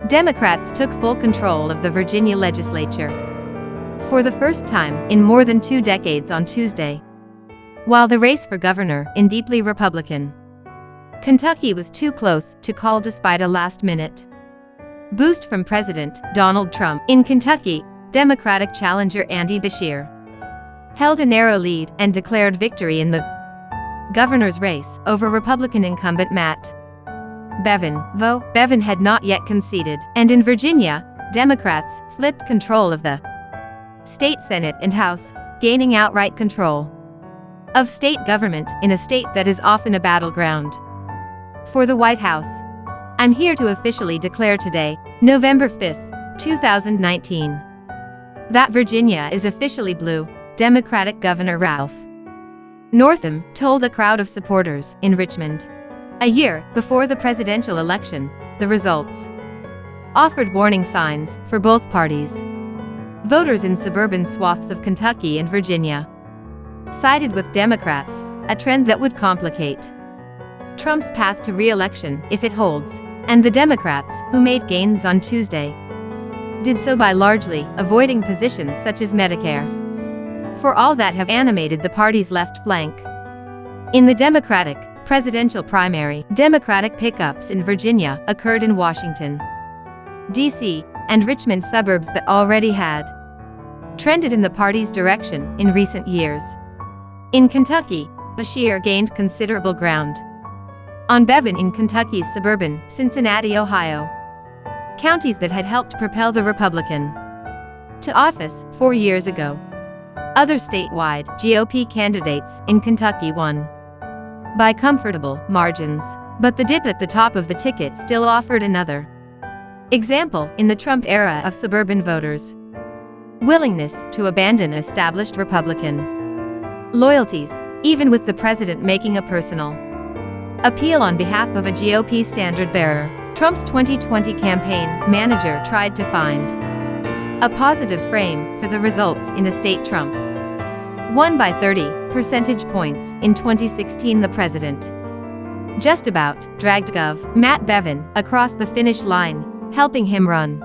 Democrats took full control of the Virginia legislature for the first time in more than 2 decades on Tuesday, while the race for governor in deeply Republican Kentucky was too close to call despite a last-minute boost from President Donald Trump. In Kentucky, Democratic challenger Andy Beshear held a narrow lead and declared victory in the governor's race over Republican incumbent Matt Bevin, though Bevin had not yet conceded. And in Virginia, Democrats flipped control of the state Senate and House, gaining outright control of state government in a state that is often a battleground for the White House. I'm here to officially declare today, November 5, 2019, that Virginia is officially blue, Democratic Governor Ralph Northam told a crowd of supporters in Richmond. A year before the presidential election, the results offered warning signs for both parties. Voters in suburban swaths of Kentucky and Virginia sided with Democrats, a trend that would complicate Trump's path to re-election if it holds, and the Democrats, who made gains on Tuesday, did so by largely avoiding positions such as Medicare for all that have animated the party's left flank. In the Democratic presidential primary, Democratic pickups in Virginia occurred in Washington, D.C., and Richmond suburbs that already had trended in the party's direction in recent years. In Kentucky, Beshear gained considerable ground on Bevin in Kentucky's suburban Cincinnati, Ohio, counties that had helped propel the Republican to office 4 years ago. Other statewide GOP candidates in Kentucky won by comfortable margins, but the dip at the top of the ticket still offered another example in the Trump era of suburban voters' willingness to abandon established Republican loyalties, even with the president making a personal appeal on behalf of a GOP standard-bearer. Trump's 2020 campaign manager tried to find a positive frame for the results in a state Trump won by 30 percentage points in 2016. The president just about dragged Gov. Matt Bevin across the finish line, helping him run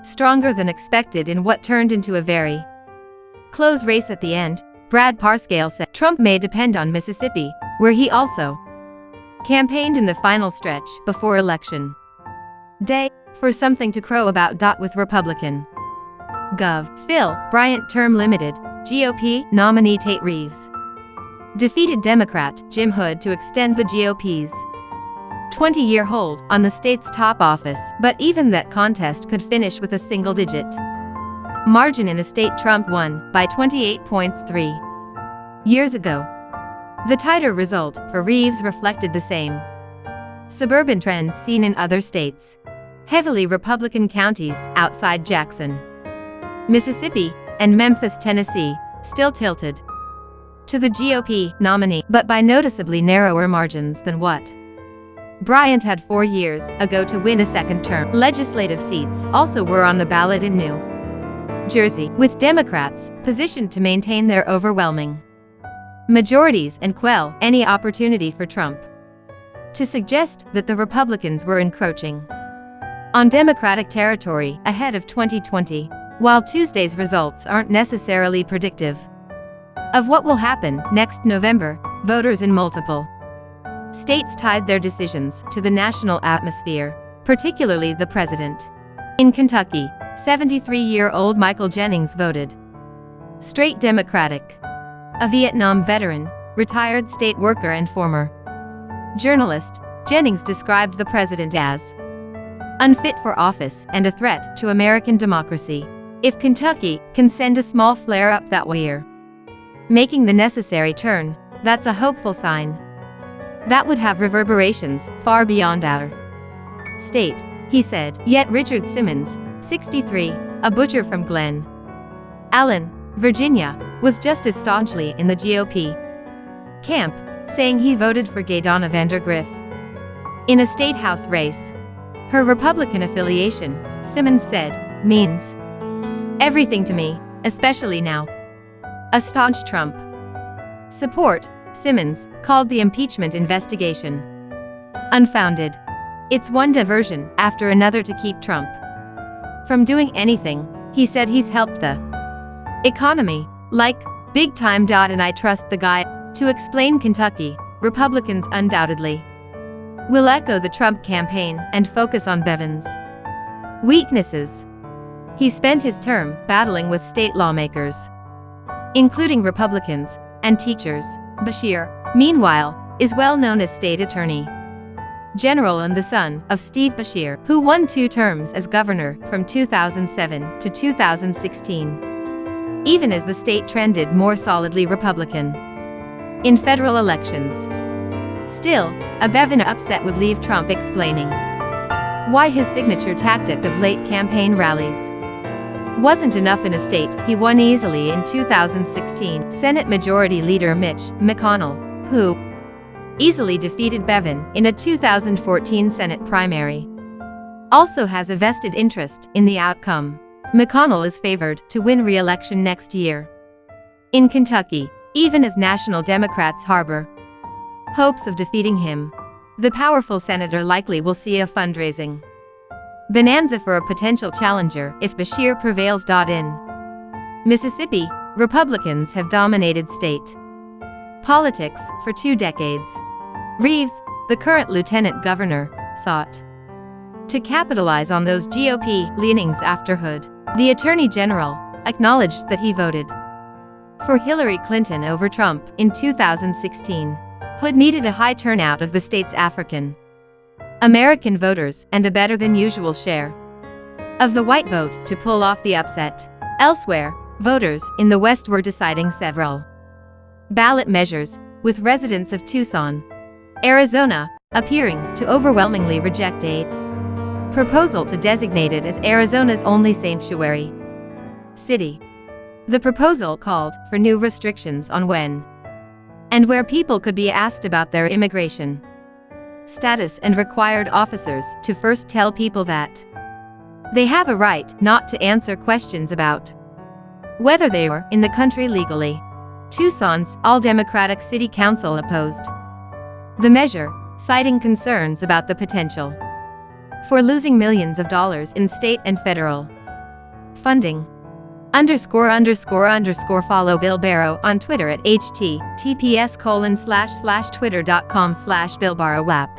stronger than expected in what turned into a very close race at the end. Brad Parscale said Trump may depend on Mississippi, where he also campaigned in the final stretch before Election Day, for something to crow about. With Republican Gov. Phil Bryant term-limited GOP nominee Tate Reeves defeated Democrat Jim Hood to extend the GOP's 20-year hold on the state's top office, but even that contest could finish with a single-digit margin in a state Trump won by 28 points 3 years ago. The tighter result for Reeves reflected the same suburban trends seen in other states, heavily Republican counties outside Jackson, Mississippi, and Memphis, Tennessee, still tilted to the GOP nominee, but by noticeably narrower margins than what Bryant had 4 years ago to win a second term. Legislative seats also were on the ballot in New Jersey, with Democrats positioned to maintain their overwhelming majorities and quell any opportunity for Trump to suggest that the Republicans were encroaching on Democratic territory ahead of 2020. While Tuesday's results aren't necessarily predictive of what will happen next November, voters in multiple states tied their decisions to the national atmosphere, particularly the president. In Kentucky, 73-year-old Michael Jennings voted straight Democratic. A Vietnam veteran, retired state worker and former journalist, Jennings described the president as unfit for office and a threat to American democracy. If Kentucky can send a small flare-up that we're making the necessary turn, that's a hopeful sign. That would have reverberations far beyond our state, he said. Yet Richard Simmons, 63, a butcher from Glen Allen, Virginia, was just as staunchly in the GOP camp, saying he voted for Gay Donna Vandergriff in a state house race. Her Republican affiliation, Simmons said, means everything to me, especially now. A staunch Trump support, Simmons called the impeachment investigation unfounded. It's one diversion after another to keep Trump from doing anything. He said he's helped the economy, like, big time. And I trust the guy. To explain Kentucky, Republicans undoubtedly will echo the Trump campaign and focus on Bevin's weaknesses. He spent his term battling with state lawmakers, including Republicans and teachers. Beshear, meanwhile, is well known as state attorney general and the son of Steve Beshear, who won 2 terms as governor from 2007 to 2016, even as the state trended more solidly Republican in federal elections. Still, a Bevin upset would leave Trump explaining why his signature tactic of late campaign rallies wasn't enough in a state he won easily in 2016. Senate Majority Leader Mitch McConnell, who easily defeated Bevin in a 2014 Senate primary, also has a vested interest in the outcome. McConnell is favored to win re-election next year in Kentucky, even as national Democrats harbor hopes of defeating him. The powerful senator likely will see a fundraising bonanza for a potential challenger if Beshear prevails. In Mississippi, Republicans have dominated state politics for 2 decades. Reeves, the current lieutenant governor, sought to capitalize on those GOP leanings after Hood, the attorney general, acknowledged that he voted for Hillary Clinton over Trump in 2016. Hood needed a high turnout of the state's African American voters and a better than usual share of the white vote to pull off the upset. Elsewhere, voters in the West were deciding several ballot measures, with residents of Tucson, Arizona, appearing to overwhelmingly reject a proposal to designate it as Arizona's only sanctuary city. The proposal called for new restrictions on when and where people could be asked about their immigration status and required officers to first tell people that they have a right not to answer questions about whether they were in the country legally. Tucson's all-Democratic city council opposed the measure, citing concerns about the potential for losing millions of dollars in state and federal funding. Follow Bill Barrow on Twitter at https://twitter.com/BillBarrowWAP.